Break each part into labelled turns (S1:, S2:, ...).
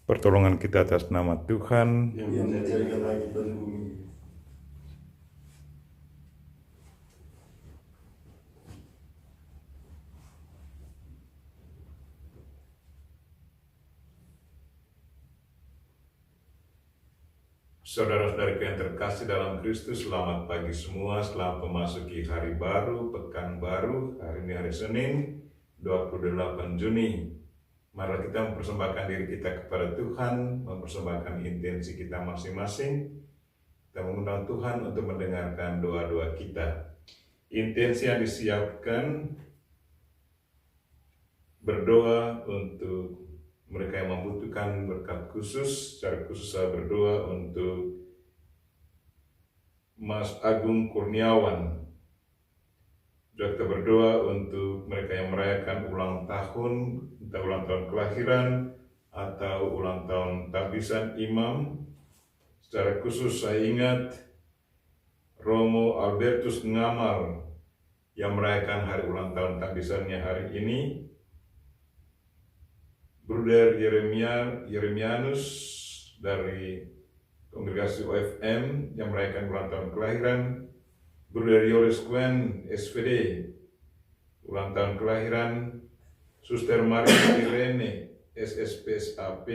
S1: pertolongan kita atas nama Tuhan.
S2: Yang menjadikan langit dan bumi.
S1: Saudara-saudariku yang terkasih dalam Kristus, selamat pagi semua. Selamat memasuki hari baru, pekan baru. Hari ini hari Senin, 28 Juni. Mari kita mempersembahkan diri kita kepada Tuhan, mempersembahkan intensi kita masing-masing. Kita mengundang Tuhan untuk mendengarkan doa-doa kita. Intensi yang disiapkan berdoa untuk mereka yang membutuhkan berkat khusus. Secara khusus saya berdoa untuk Mas Agung Kurniawan. Juga kita berdoa untuk mereka yang merayakan ulang tahun, entah ulang tahun kelahiran atau ulang tahun tabisan imam. Secara khusus saya ingat Romo Albertus Ngamal yang merayakan hari ulang tahun tabisannya hari ini. Bruder Yeremianus dari Kongregasi OFM yang merayakan ulang tahun kelahiran. Bruder Yoris Gwen SVD ulang tahun kelahiran. Suster Maria Irene SSPSAP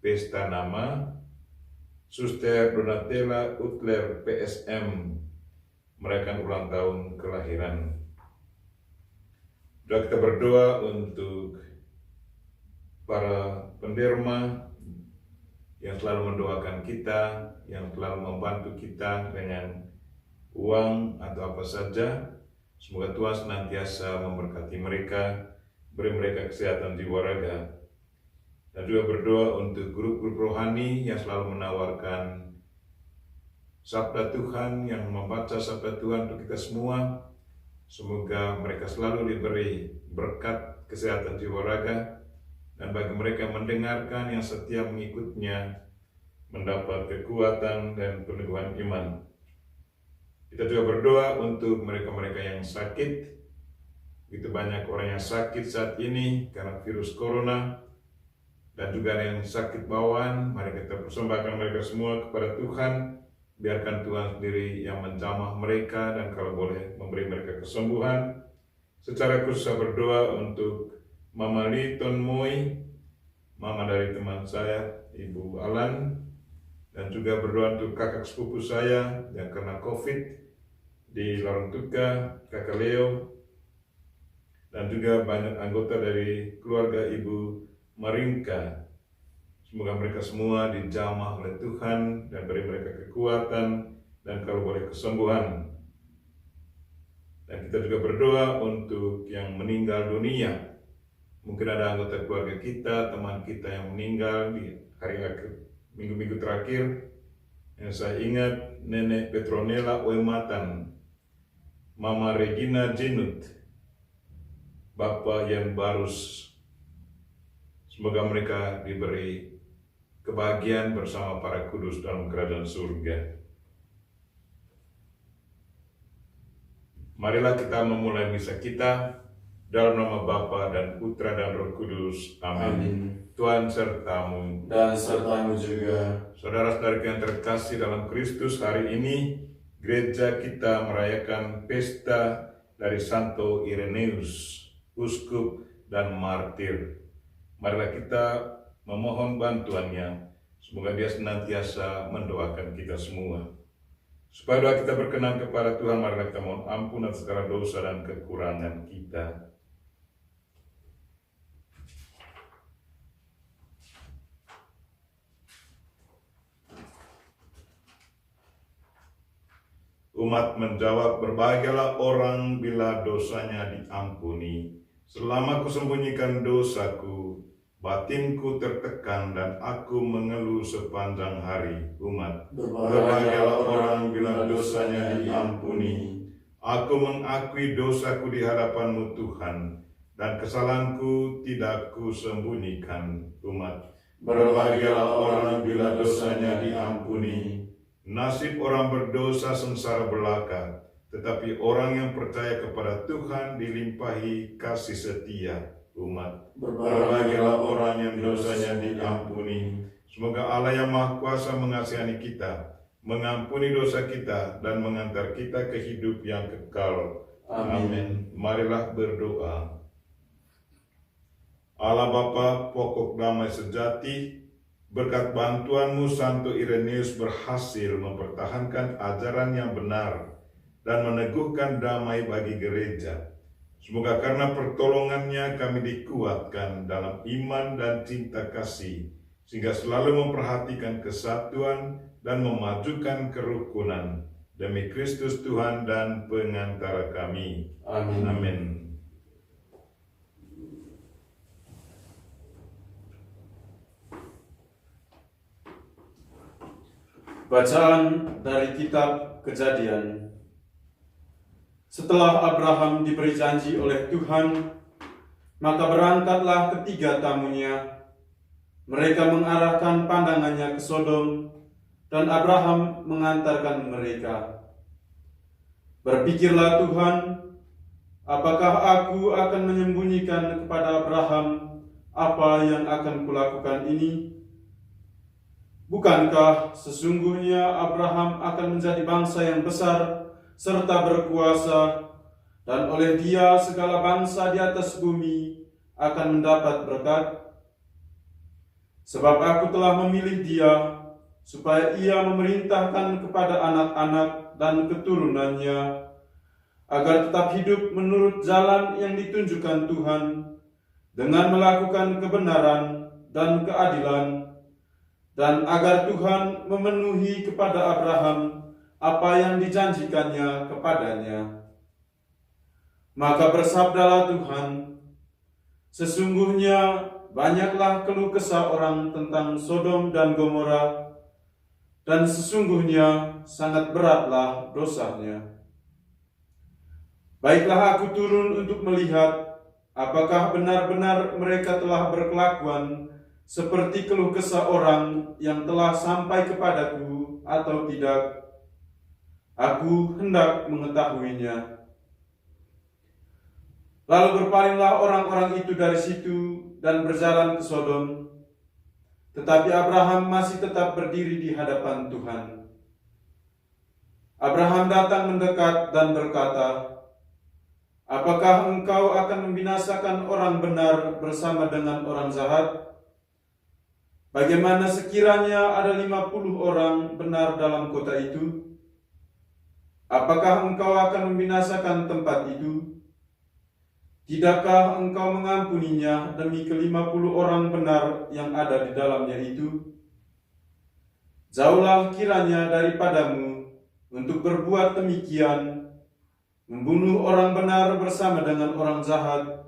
S1: pesta nama. Suster Donatella Utler PSM merayakan ulang tahun kelahiran. Juga kita berdoa untuk para penderma yang selalu mendoakan kita, yang selalu membantu kita dengan uang atau apa saja. Semoga Tuhan senantiasa memberkati mereka, beri mereka kesehatan jiwa raga. Dan juga berdoa untuk grup-grup rohani yang selalu menawarkan sabda Tuhan, yang membaca sabda Tuhan untuk kita semua. Semoga mereka selalu diberi berkat kesehatan jiwa raga. Dan bagi mereka yang mendengarkan, yang setia mengikutnya, mendapat kekuatan dan peneguhan iman. Kita juga berdoa untuk mereka-mereka yang sakit. Begitu banyak orang yang sakit saat ini karena virus corona. Dan juga yang sakit bawaan, mari kita persembahkan mereka semua kepada Tuhan. Biarkan Tuhan sendiri yang menjamah mereka dan kalau boleh memberi mereka kesembuhan. Secara khusus saya berdoa untuk Mama Liton Moy, mama dari teman saya, Ibu Alan, dan juga berdoa untuk kakak sepupu saya yang kena COVID di Lorong Tuka, kakak Leo, dan juga banyak anggota dari keluarga Ibu Maringka. Semoga mereka semua dijamah oleh Tuhan dan beri mereka kekuatan dan kalau boleh kesembuhan. Dan kita juga berdoa untuk yang meninggal dunia. Mungkin ada anggota keluarga kita, teman kita yang meninggal di hari akhir, minggu-minggu terakhir. Yang saya ingat Nenek Petronella Oematan, Mama Regina Jenut, Bapak Yan Barus. Semoga mereka diberi kebahagiaan bersama para kudus dalam kerajaan surga. Marilah kita memulai misa kita. Dalam nama Bapa dan Putra dan Roh Kudus. Amin. Tuhan sertamu.
S2: Dan sertamu juga.
S1: Saudara-saudara yang terkasih dalam Kristus, hari ini gereja kita merayakan pesta dari Santo Ireneus, uskup dan martir. Marilah kita memohon bantuannya. Semoga dia senantiasa mendoakan kita semua. Supaya doa kita berkenan kepada Tuhan, marilah kita mohon ampun atas segala dosa dan kekurangan kita. Umat menjawab, berbahagialah orang bila dosanya diampuni. Selama kusembunyikan dosaku, batinku tertekan dan aku mengeluh sepanjang hari. Umat, berbahagialah orang bila dosanya diampuni. Aku mengakui dosaku di hadapan-Mu Tuhan, dan kesalahanku tidak kusembunyikan. Umat, berbahagialah orang bila dosanya diampuni. Nasib orang berdosa sengsara belaka, tetapi orang yang percaya kepada Tuhan dilimpahi kasih setia. Umat, berbahagialah orang yang dosanya diampuni. diampuni. Semoga Allah yang Maha Kuasa mengasihani kita, mengampuni dosa kita, dan mengantar kita ke hidup yang kekal. Amin. Marilah berdoa. Allah Bapa, pokok damai sejati, berkat bantuanmu Santo Ireneus berhasil mempertahankan ajaran yang benar dan meneguhkan damai bagi gereja. Semoga karena pertolongannya kami dikuatkan dalam iman dan cinta kasih, sehingga selalu memperhatikan kesatuan dan memajukan kerukunan. Demi Kristus Tuhan dan pengantara kami.
S2: Amin.
S1: Amin.
S3: Bacaan dari kitab Kejadian. Setelah Abraham diberi janji oleh Tuhan, maka berangkatlah ketiga tamunya. Mereka mengarahkan pandangannya ke Sodom, dan Abraham mengantarkan mereka. Berpikirlah Tuhan, apakah aku akan menyembunyikan kepada Abraham apa yang akan kulakukan ini? Bukankah sesungguhnya Abraham akan menjadi bangsa yang besar serta berkuasa, dan oleh dia segala bangsa di atas bumi akan mendapat berkat? Sebab aku telah memilih dia, supaya ia memerintahkan kepada anak-anak dan keturunannya, agar tetap hidup menurut jalan yang ditunjukkan Tuhan, dengan melakukan kebenaran dan keadilan, dan agar Tuhan memenuhi kepada Abraham apa yang dijanjikannya kepadanya. Maka bersabdalah Tuhan, sesungguhnya banyaklah keluh kesah orang tentang Sodom dan Gomora, dan sesungguhnya sangat beratlah dosanya. Baiklah aku turun untuk melihat apakah benar-benar mereka telah berkelakuan seperti keluh kesah orang yang telah sampai kepadaku atau tidak. Aku hendak mengetahuinya. Lalu berpalinglah orang-orang itu dari situ dan berjalan ke Sodom. Tetapi Abraham masih tetap berdiri di hadapan Tuhan. Abraham datang mendekat dan berkata, apakah engkau akan membinasakan orang benar bersama dengan orang jahat? Bagaimana sekiranya ada 50 orang benar dalam kota itu? Apakah engkau akan membinasakan tempat itu? Tidakkah engkau mengampuninya demi ke-50 orang benar yang ada di dalamnya itu? Jauhlah kiranya daripadamu untuk berbuat demikian, membunuh orang benar bersama dengan orang jahat,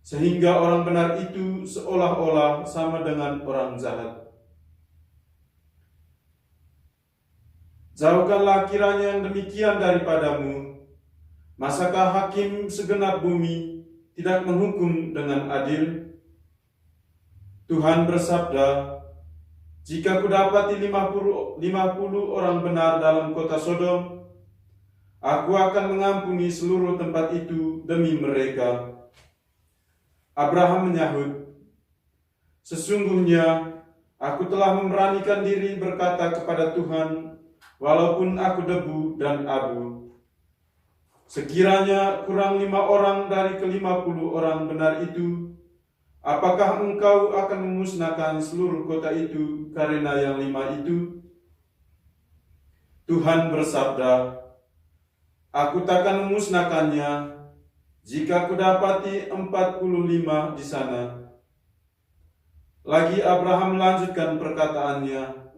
S3: sehingga orang benar itu seolah-olah sama dengan orang jahat. Jauhkanlah kiranya yang demikian daripadamu. Masakah hakim segenap bumi tidak menghukum dengan adil? Tuhan bersabda, jika kudapati 50 orang benar dalam kota Sodom, aku akan mengampuni seluruh tempat itu demi mereka. Abraham menyahut, sesungguhnya aku telah memberanikan diri berkata kepada Tuhan, walaupun aku debu dan abu. Sekiranya kurang 5 orang dari ke-50 orang benar itu, apakah engkau akan memusnahkan seluruh kota itu karena yang 5 itu? Tuhan bersabda, aku takkan memusnahkannya jika kudapati 45 di sana. Lagi Abraham melanjutkan perkataannya,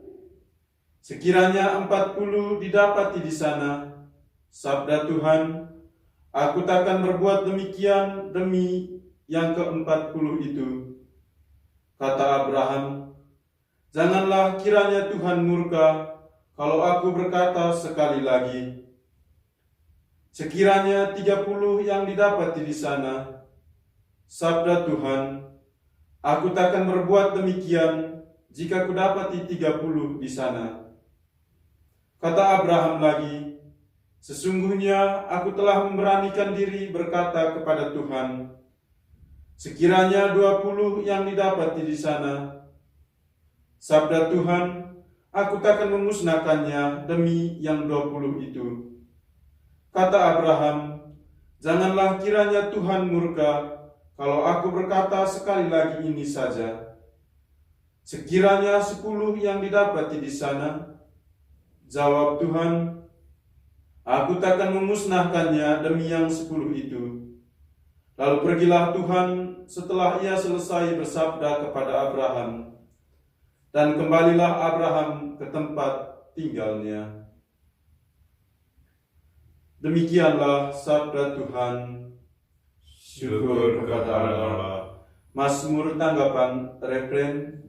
S3: sekiranya 40 didapati di sana, sabda Tuhan, aku takkan berbuat demikian demi yang ke-40 itu. Kata Abraham, janganlah kiranya Tuhan murka kalau aku berkata sekali lagi. Sekiranya 30 yang didapati di sana, sabda Tuhan, aku takkan berbuat demikian jika kudapati 30 di sana. Kata Abraham lagi, sesungguhnya aku telah memberanikan diri berkata kepada Tuhan, sekiranya 20 yang didapati di sana, Sabda Tuhan, aku takkan memusnahkannya demi yang 20 itu. Kata Abraham, janganlah kiranya Tuhan murka kalau aku berkata sekali lagi ini saja. Sekiranya 10 yang didapati di sana. Jawab Tuhan, aku takkan memusnahkannya demi yang 10 itu. Lalu pergilah Tuhan setelah ia selesai bersabda kepada Abraham. Dan kembalilah Abraham ke tempat tinggalnya. Demikianlah sabda Tuhan. Syukur kepada Allah. Mazmur tanggapan refren.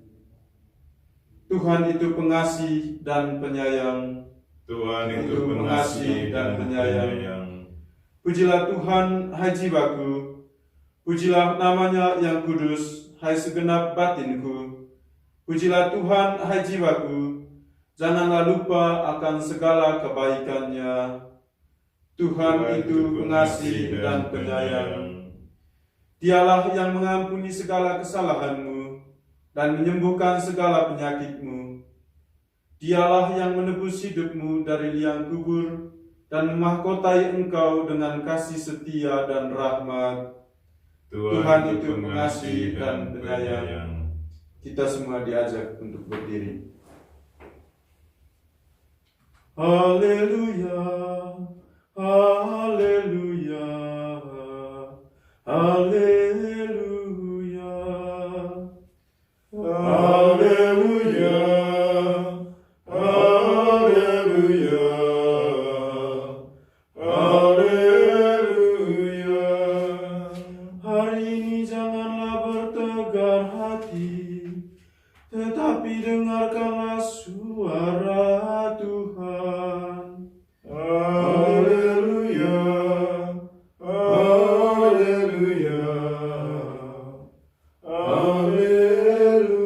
S3: Tuhan itu pengasih dan penyayang.
S1: Tuhan itu pengasih dan penyayang.
S3: Pujilah Tuhan, hai jiwaku. Pujilah namanya yang kudus, hai segenap batinku. Pujilah Tuhan, hai jiwaku. Janganlah lupa akan segala kebaikannya. Tuhan itu pengasih dan penyayang. Dialah yang mengampuni segala kesalahanmu dan menyembuhkan segala penyakitmu. Dialah yang menebus hidupmu dari liang kubur dan memahkotai engkau dengan kasih setia dan rahmat. Tuhan itu pengasih dan penyayang. Kita semua diajak untuk berdiri. Haleluya, haleluya, haleluya.
S2: Haleluya, haleluya, haleluya.
S3: Hari ini janganlah bertegar hati, tetapi dengarkanlah suara Tuhan.
S2: Haleluya, haleluya, haleluya.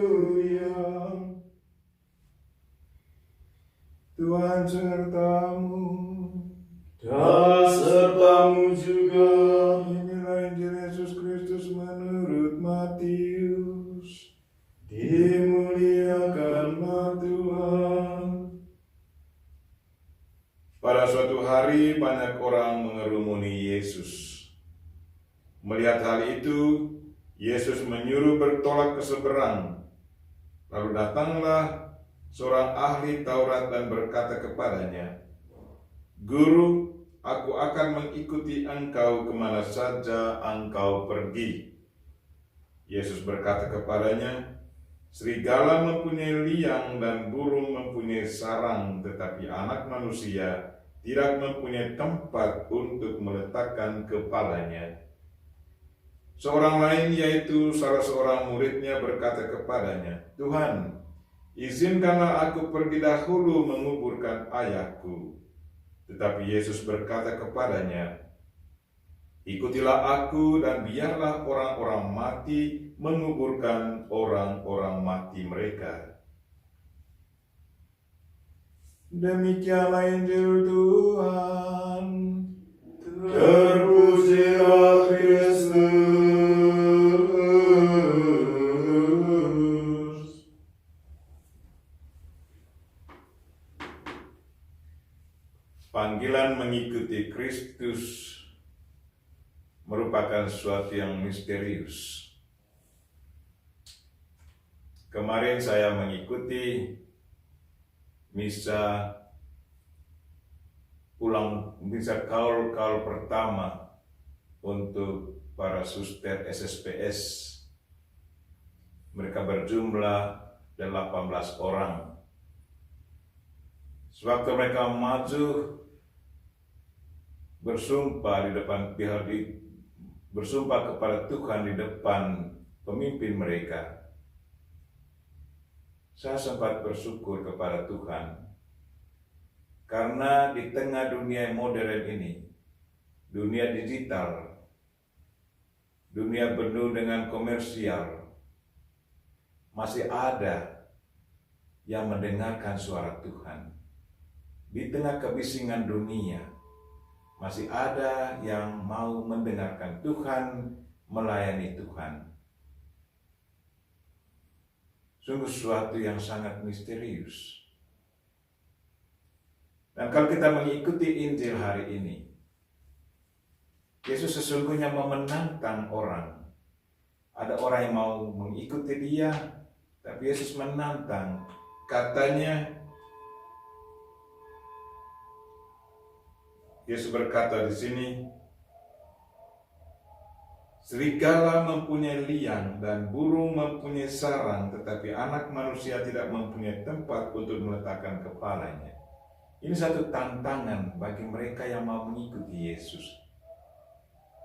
S2: Tuhan sertamu
S3: Dan sertamu juga.
S2: Inilah Injil Yesus Kristus menurut Matius. Dimuliakanlah Tuhan.
S1: Pada suatu hari banyak orang mengerumuni Yesus. Melihat hal itu, Yesus menyuruh bertolak ke seberang. Lalu datanglah seorang ahli Taurat dan berkata kepadanya, "Guru, aku akan mengikuti engkau kemana saja engkau pergi." Yesus berkata kepadanya, "Serigala mempunyai liang dan burung mempunyai sarang, tetapi Anak Manusia tidak mempunyai tempat untuk meletakkan kepalanya." Seorang lain, yaitu salah seorang muridnya, berkata kepadanya, "Tuhan, izinkanlah aku pergi dahulu menguburkan ayahku." Tetapi Yesus berkata kepadanya, "Ikutilah aku dan biarlah orang-orang mati menguburkan orang-orang mati mereka."
S2: Demikianlah Injil Tuhan. Terpujilah Kristus.
S1: Panggilan mengikuti Kristus merupakan sesuatu yang misterius. Kemarin saya mengikuti misa kaul pertama untuk para suster SSPS. Mereka berjumlah 18 orang. Sewaktu mereka maju bersumpah bersumpah kepada Tuhan di depan pemimpin mereka, saya sempat bersyukur kepada Tuhan karena di tengah dunia modern ini, dunia digital, dunia penuh dengan komersial, masih ada yang mendengarkan suara Tuhan. Di tengah kebisingan dunia, masih ada yang mau mendengarkan Tuhan, melayani Tuhan. Sungguh sesuatu yang sangat misterius. Dan kalau kita mengikuti Injil hari ini, Yesus sesungguhnya mau menantang orang. Ada orang yang mau mengikuti dia, tapi Yesus menantang. Katanya, Yesus berkata di sini, serigala mempunyai liang dan burung mempunyai sarang, tetapi anak manusia tidak mempunyai tempat untuk meletakkan kepalanya. Ini satu tantangan bagi mereka yang mau mengikuti Yesus.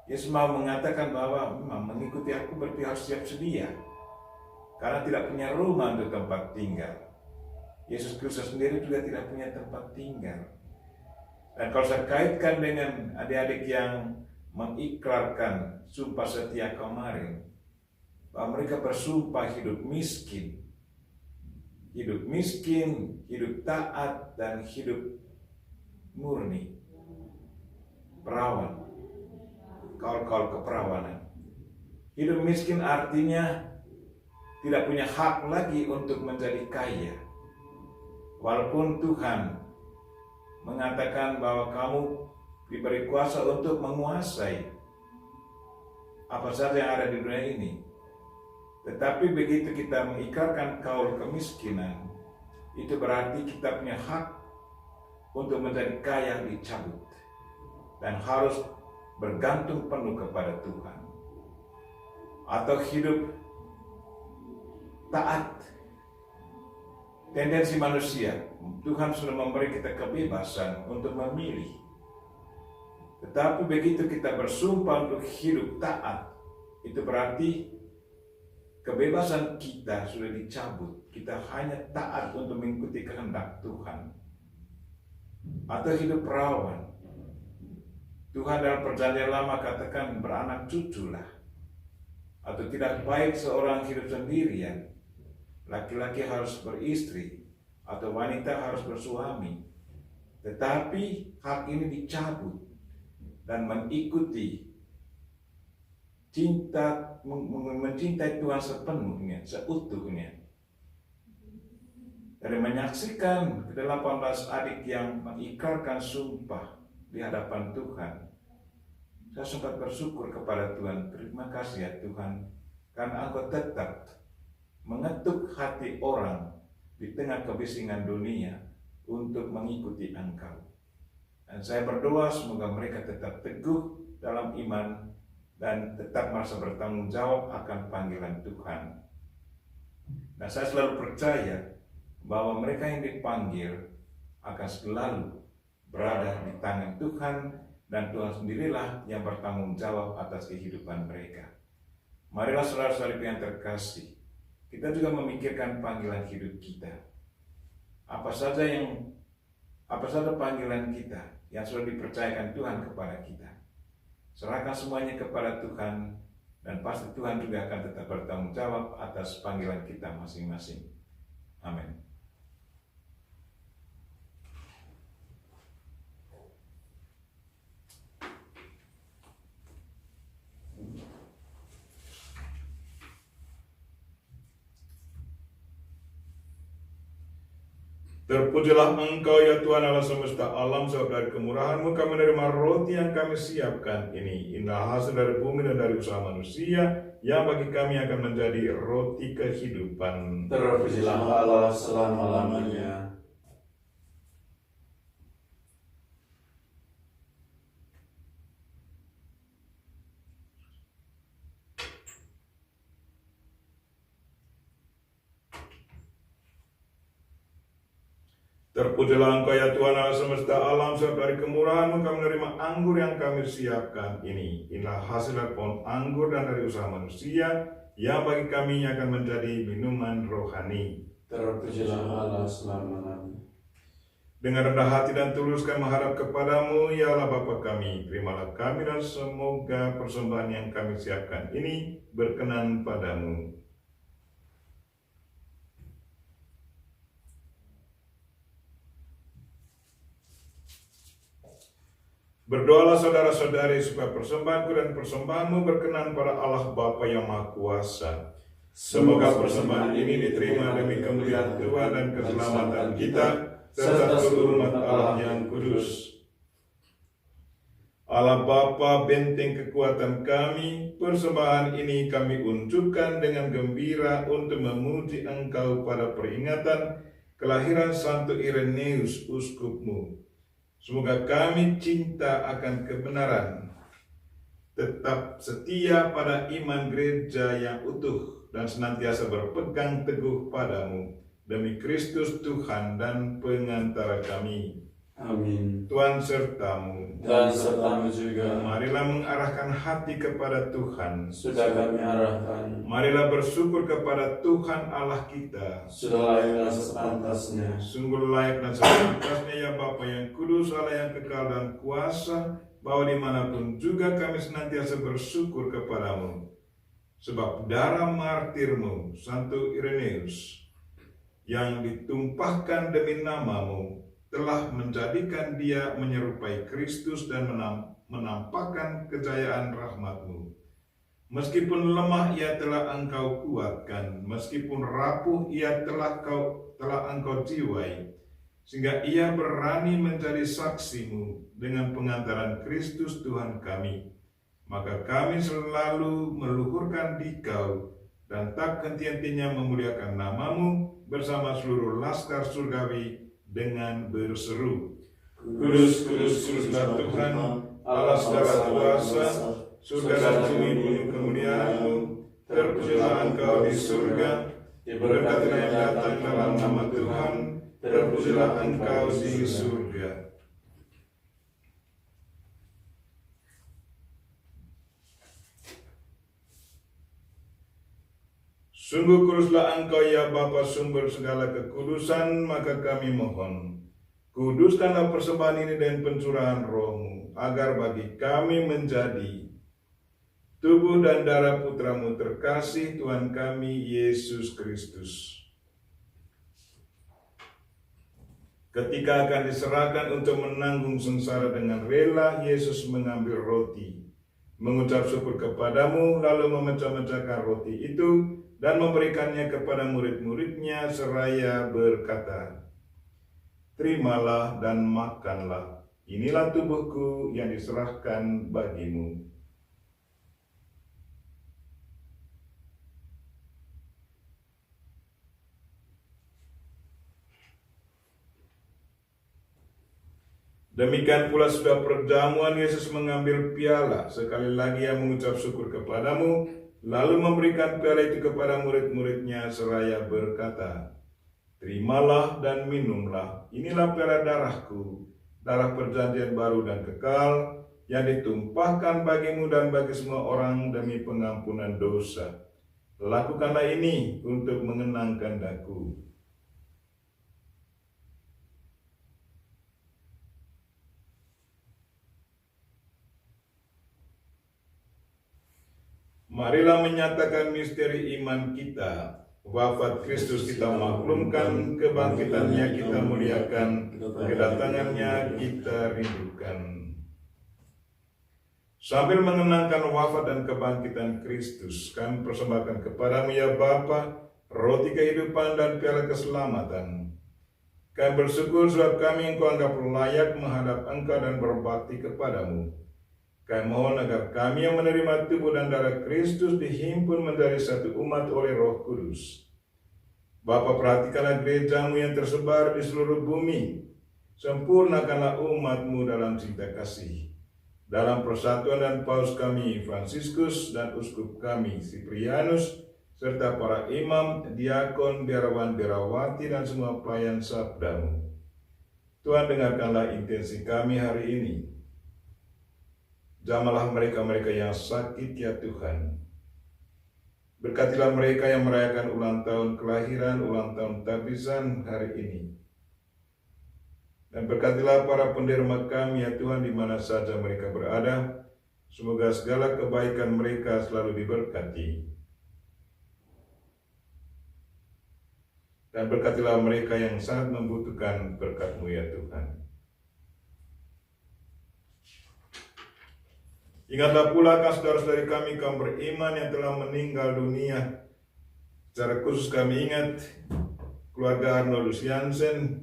S1: Yesus mau mengatakan bahwa mengikuti aku berarti harus siap sedia, karena tidak punya rumah untuk tempat tinggal. Yesus Kristus sendiri juga tidak punya tempat tinggal. Dan kalau saya kaitkan dengan adik-adik yang mengikrarkan sumpah setia kemarin, bahwa mereka bersumpah hidup miskin, hidup taat, dan hidup murni, perawan, kaul-kaul keperawanan. Hidup miskin artinya tidak punya hak lagi untuk menjadi kaya. Walaupun Tuhan mengatakan bahwa kamu diberi kuasa untuk menguasai apa saja yang ada di dunia ini. Tetapi begitu kita mengikrarkan kaul kemiskinan, itu berarti kita punya hak untuk menjadi kaya dicabut dan harus bergantung penuh kepada Tuhan. Atau hidup taat, tendensi manusia. Tuhan sudah memberi kita kebebasan untuk memilih. Tetapi begitu kita bersumpah untuk hidup taat, itu berarti kebebasan kita sudah dicabut. Kita hanya taat untuk mengikuti kehendak Tuhan. Atau hidup perawan. Tuhan dalam perjanjian lama katakan beranak cuculah. Atau tidak baik seorang hidup sendirian. Laki-laki harus beristri atau wanita harus bersuami. Tetapi hak ini dicabut dan mengikuti mencintai Tuhan sepenuhnya, seutuhnya. Dari menyaksikan ke-18 adik yang mengikrarkan sumpah di hadapan Tuhan, saya sempat bersyukur kepada Tuhan. Terima kasih ya Tuhan, karena Engkau tetap mengetuk hati orang di tengah kebisingan dunia untuk mengikuti Engkau. Dan saya berdoa semoga mereka tetap teguh dalam iman dan tetap merasa bertanggung jawab akan panggilan Tuhan. Nah, saya selalu percaya bahwa mereka yang dipanggil akan selalu berada di tangan Tuhan, dan Tuhan sendirilah yang bertanggung jawab atas kehidupan mereka. Marilah saudara-saudari yang terkasih, kita juga memikirkan panggilan hidup kita. Apa saja panggilan kita yang sudah dipercayakan Tuhan kepada kita. Serahkan semuanya kepada Tuhan, dan pasti Tuhan juga akan tetap bertanggung jawab atas panggilan kita masing-masing. Amin.
S2: Terpujilah Engkau ya Tuhan Allah semesta alam, sebab dari kemurahan-Mu kami menerima roti yang kami siapkan ini. Inilah hasil dari bumi dan dari usaha manusia, yang bagi kami akan menjadi roti kehidupan.
S3: Terpujilah Allah selama-lamanya.
S2: Terpujilah Engkau ya Tuhan Allah semesta alam, sebab dari kemurahan-Mu kami menerima anggur yang kami siapkan ini. Inilah hasil dari pohon anggur dan dari usaha manusia, yang bagi kami akan menjadi minuman rohani.
S3: Terpujilah Allah selama-lamanya.
S2: Dengan rendah hati dan tulus kami menghadap kepadamu, ya Allah Bapa kami, terimalah kami dan semoga persembahan yang kami siapkan ini berkenan padamu. Berdoalah saudara-saudari supaya persembahanku dan persembahanmu berkenan pada Allah Bapa yang Maha Kuasa. Semoga persembahan ini diterima demi kemuliaan Tuhan dan keselamatan kita, serta seluruh umat Allah yang kudus. Allah Bapa, benteng kekuatan kami, persembahan ini kami unjukkan dengan gembira untuk memuji Engkau pada peringatan kelahiran Santo Ireneus, Uskupmu. Semoga kami cinta akan kebenaran, tetap setia pada iman gereja yang utuh, dan senantiasa berpegang teguh padamu, demi Kristus Tuhan dan pengantara kami.
S3: Amin.
S2: Tuhan sertamu.
S3: Dan sertamu juga.
S2: Marilah mengarahkan hati kepada Tuhan.
S3: Sudah kami arahkan.
S2: Marilah bersyukur kepada Tuhan Allah kita.
S3: Sudah layak dan sepantasnya.
S2: Sungguh layak dan sepantasnya ya Bapa yang kudus, Allah yang kekal dan kuasa, bahwa dimanapun juga kami senantiasa bersyukur kepadamu. Sebab darah martirmu, Santo Ireneus, yang ditumpahkan demi namamu, telah menjadikan dia menyerupai Kristus dan menampakkan kejayaan rahmat-Mu. Meskipun lemah ia telah Engkau kuatkan, meskipun rapuh ia telah Engkau jiwai, sehingga ia berani menjadi saksi-Mu dengan pengantaran Kristus Tuhan kami. Maka kami selalu meluhurkan Dikau dan tak henti-hentinya memuliakan nama-Mu bersama seluruh laskar surgawi dengan berseru, Kudus, kudus, kuduslah Tuhan, Allah segala kuasa, surga dan bumi penuh kemuliaan-Mu. Terpujilah Engkau di surga, diberkatilah yang datang dalam nama Tuhan, terpujilah Engkau di surga. Sungguh kuduslah Engkau ya Bapa, sumber segala kekudusan, maka kami mohon, kuduskanlah persembahan ini dan pencurahan Roh-Mu, agar bagi kami menjadi tubuh dan darah Putra-Mu terkasih, Tuhan kami Yesus Kristus. Ketika akan diserahkan untuk menanggung sengsara dengan rela, Yesus mengambil roti, mengucap syukur kepadamu, lalu memecah-mecahkan roti itu dan memberikannya kepada murid-muridnya seraya berkata, Terimalah dan makanlah, inilah tubuhku yang diserahkan bagimu. Demikian pula sudah perjamuan, Yesus mengambil piala, sekali lagi ia mengucap syukur kepadamu, lalu memberikan piala itu kepada murid-muridnya seraya berkata, Terimalah dan minumlah, inilah piala darahku, darah perjanjian baru dan kekal, yang ditumpahkan bagimu dan bagi semua orang demi pengampunan dosa. Lakukanlah ini untuk mengenangkan Aku. Marilah menyatakan misteri iman kita. Wafat Kristus kita maklumkan, kebangkitannya kita muliakan, kedatangannya kita rindukan. Sambil mengenangkan wafat dan kebangkitan Kristus, kami persembahkan kepadamu ya Bapa, roti kehidupan dan piala keselamatan. Kami bersyukur sebab kami Engkau anggap layak menghadap Engkau dan berbakti kepadamu. Kami mohon agar kami yang menerima tubuh dan darah Kristus dihimpun menjadi satu umat oleh Roh Kudus. Bapa, perhatikanlah gereja-Mu yang tersebar di seluruh bumi. Sempurnakanlah umat-Mu dalam cinta kasih. Dalam persatuan dan paus kami Fransiskus dan uskup kami Siprianus, serta para imam, diakon, biarawan, biarawati, dan semua pelayan sabda-Mu. Tuhan, dengarkanlah intensi kami hari ini. Jamalah mereka-mereka yang sakit ya Tuhan. Berkatilah mereka yang merayakan ulang tahun kelahiran, ulang tahun tabisan hari ini. Dan berkatilah para penderma kami ya Tuhan di mana saja mereka berada. Semoga segala kebaikan mereka selalu diberkati. Dan berkatilah mereka yang sangat membutuhkan berkat-Mu ya Tuhan. Ingatlah pula saudara-saudari kami kaum beriman yang telah meninggal dunia, Secara khusus kami ingat keluarga Arnoldus Jansen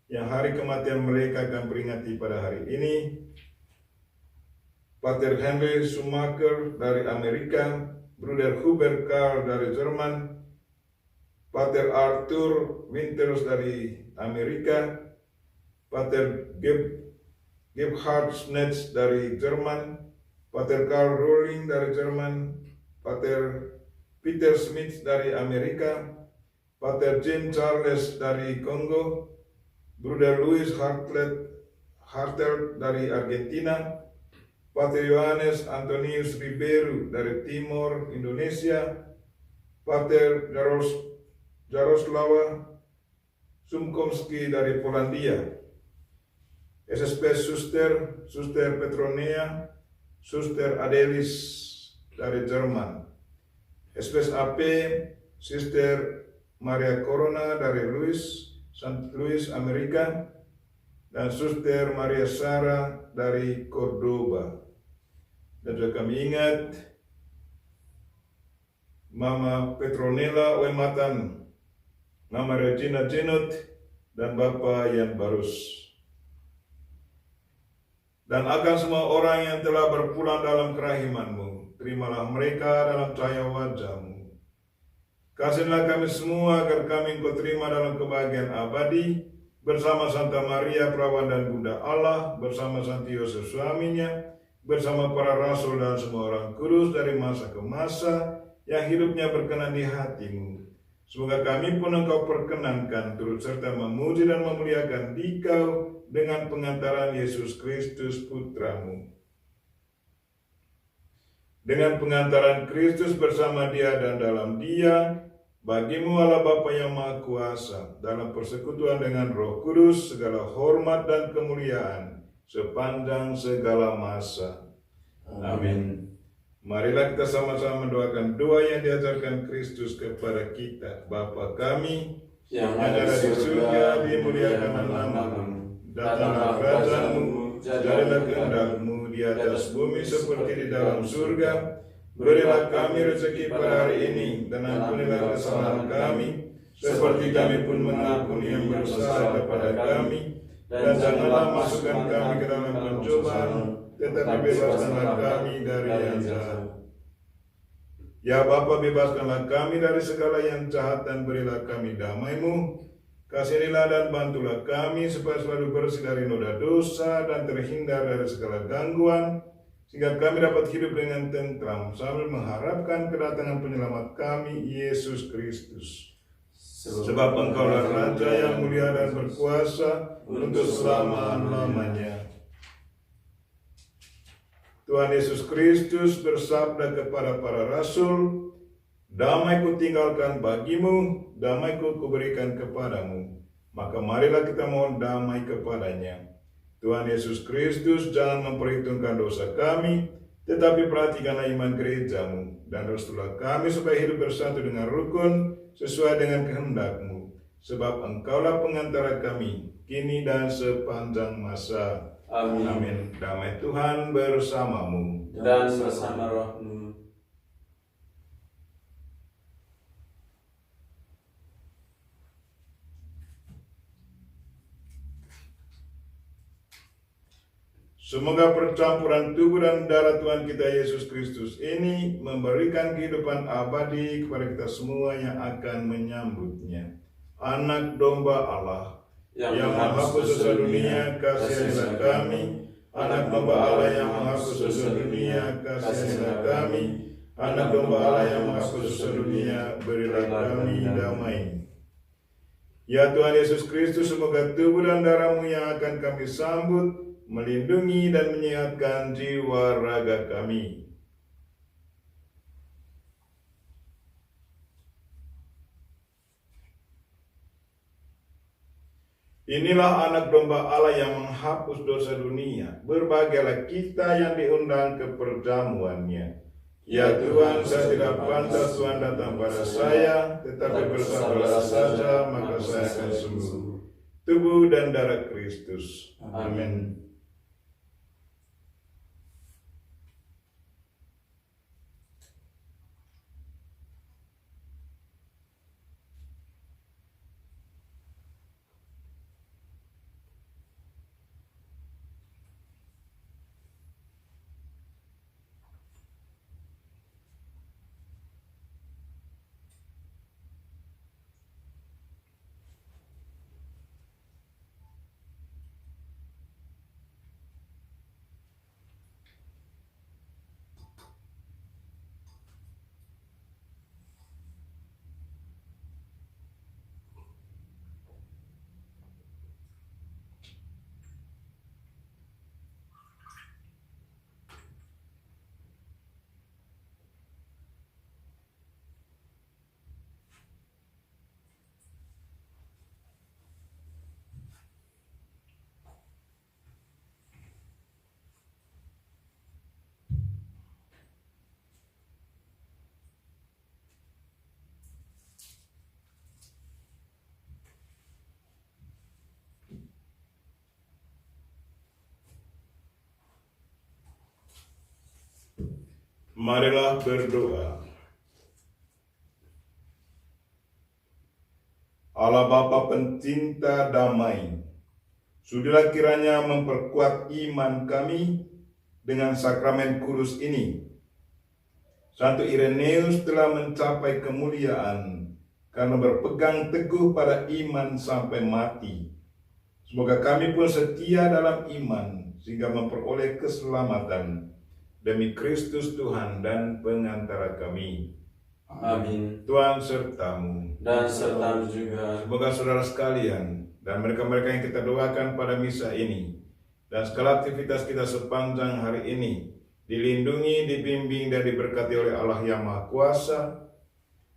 S2: yang hari kematian mereka akan peringati pada hari ini. Pater Henry Schumacher dari Amerika, Bruder Hubert Karl dari Jerman, Pater Arthur Winters dari Amerika, Pater Gebhard Schnetz dari Jerman, Pater Karl Rolling dari Jerman, Pater Peter Smith dari Amerika, Pater Jean Charles dari Kongo, Bruder Louis Hartel dari Argentina, Pater Johannes Antonius Ribeiro dari Timor, Indonesia, Pater Jaroslawa Sumkomski dari Polandia, SSP Suster Petronea, Suster Adelis dari Jerman, SPS AP Sister Maria Corona dari St. Louis, Amerika, dan Suster Maria Sarah dari Cordoba. Dan juga kami ingat Mama Petronella Wematan, Mama Regina Jenut, dan Bapak Yan Barus. Dan akan semua orang yang telah berpulang dalam kerahiman-Mu, terimalah mereka dalam cahaya wajah-Mu. Kasihilah kami semua agar kami Engkau terima dalam kebahagiaan abadi, bersama Santa Maria Perawan dan Bunda Allah, bersama Santi Yosef suaminya, bersama para rasul dan semua orang kudus dari masa ke masa, yang hidupnya berkenan di hati-Mu. Semoga kami pun Engkau perkenankan turut serta memuji dan memuliakan Dikau dengan pengantaran Yesus Kristus Putra-Mu. Dengan pengantaran Kristus bersama Dia dan dalam Dia, bagi-Mu Allah Bapa yang Maha Kuasa, dalam persekutuan dengan Roh Kudus, segala hormat dan kemuliaan sepanjang segala masa. Amin. Marilah kita sama-sama mendoakan doa yang diajarkan Kristus kepada kita. Bapa kami yang ada di surga, dimuliakan nama-Mu, datanglah kerajaan-Mu, jadilah kehendak-Mu di atas bumi seperti di dalam surga. Berilah kami rezeki pada hari ini, dan ampunilah kesalahan kami, seperti kami pun mengampuni yang bersalah kepada kami. Dan janganlah masukkan kami ke dalam pencobaan, tetapi bebaskanlah kami dari yang jahat. Ya Bapa, bebaskanlah kami dari segala yang jahat dan berilah kami damai-Mu. Kasihanilah dan bantulah kami supaya selalu bersih dari noda dosa dan terhindar dari segala gangguan, sehingga kami dapat hidup dengan tentram sambil mengharapkan kedatangan penyelamat kami, Yesus Kristus. Sebab Engkaulah Raja yang mulia dan berkuasa untuk selama-lamanya. Tuhan Yesus Kristus bersabda kepada para rasul, "Damai Kutinggalkan bagimu, damai Kuberikan kepadamu." Maka marilah kita mohon damai kepadanya. Tuhan Yesus Kristus, jangan memperhitungkan dosa kami, tetapi perhatikanlah iman gereja-Mu, dan restulah kami supaya hidup bersatu dengan rukun sesuai dengan kehendak-Mu. Sebab Engkaulah pengantara kami, kini dan sepanjang masa.
S3: Amin.
S2: Amin. Damai Tuhan bersamamu
S3: Dan bersama roh-Mu.
S2: Semoga percampuran tubuh dan darah Tuhan kita Yesus Kristus ini memberikan kehidupan abadi kepada kita semua yang akan menyambutnya. Anak domba Allah yang menghapus dosa dunia, kasihanilah kami. Anak domba Allah yang menghapus dosa dunia, kasihanilah kami. Anak domba Allah yang menghapus dosa dunia, berilah kami damai. Ya Tuhan Yesus Kristus, semoga tubuh dan darah-Mu yang akan kami sambut melindungi dan menyehatkan jiwa raga kami. Inilah anak domba Allah yang menghapus dosa dunia. Berbahagialah kita yang diundang ke perjamuannya. Ya Tuhan, saya tidak pantas Tuhan datang pada saya, tetapi bersabarlah saja, maka saya akan sembuh. Tubuh dan darah Kristus. Amin. Marilah berdoa. Allah Bapa pencinta damai, sudahlah kiranya memperkuat iman kami dengan sakramen kudus ini. Santo Ireneus telah mencapai kemuliaan karena berpegang teguh pada iman sampai mati. Semoga kami pun setia dalam iman sehingga memperoleh keselamatan demi Kristus Tuhan dan pengantara kami.
S3: Amin.
S2: Tuhan sertamu.
S3: Dan sertamu juga.
S2: Semoga saudara sekalian dan mereka-mereka yang kita doakan pada misa ini dan segala aktivitas kita sepanjang hari ini dilindungi, dibimbing, dan diberkati oleh Allah yang Maha Kuasa,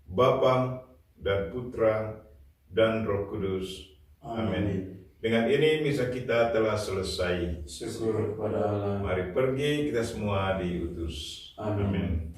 S2: Bapa dan Putra dan Roh Kudus. Amin. Dengan ini misa kita telah selesai.
S3: Syukur kepada Allah.
S2: Mari pergi kita semua diutus.
S3: Amin.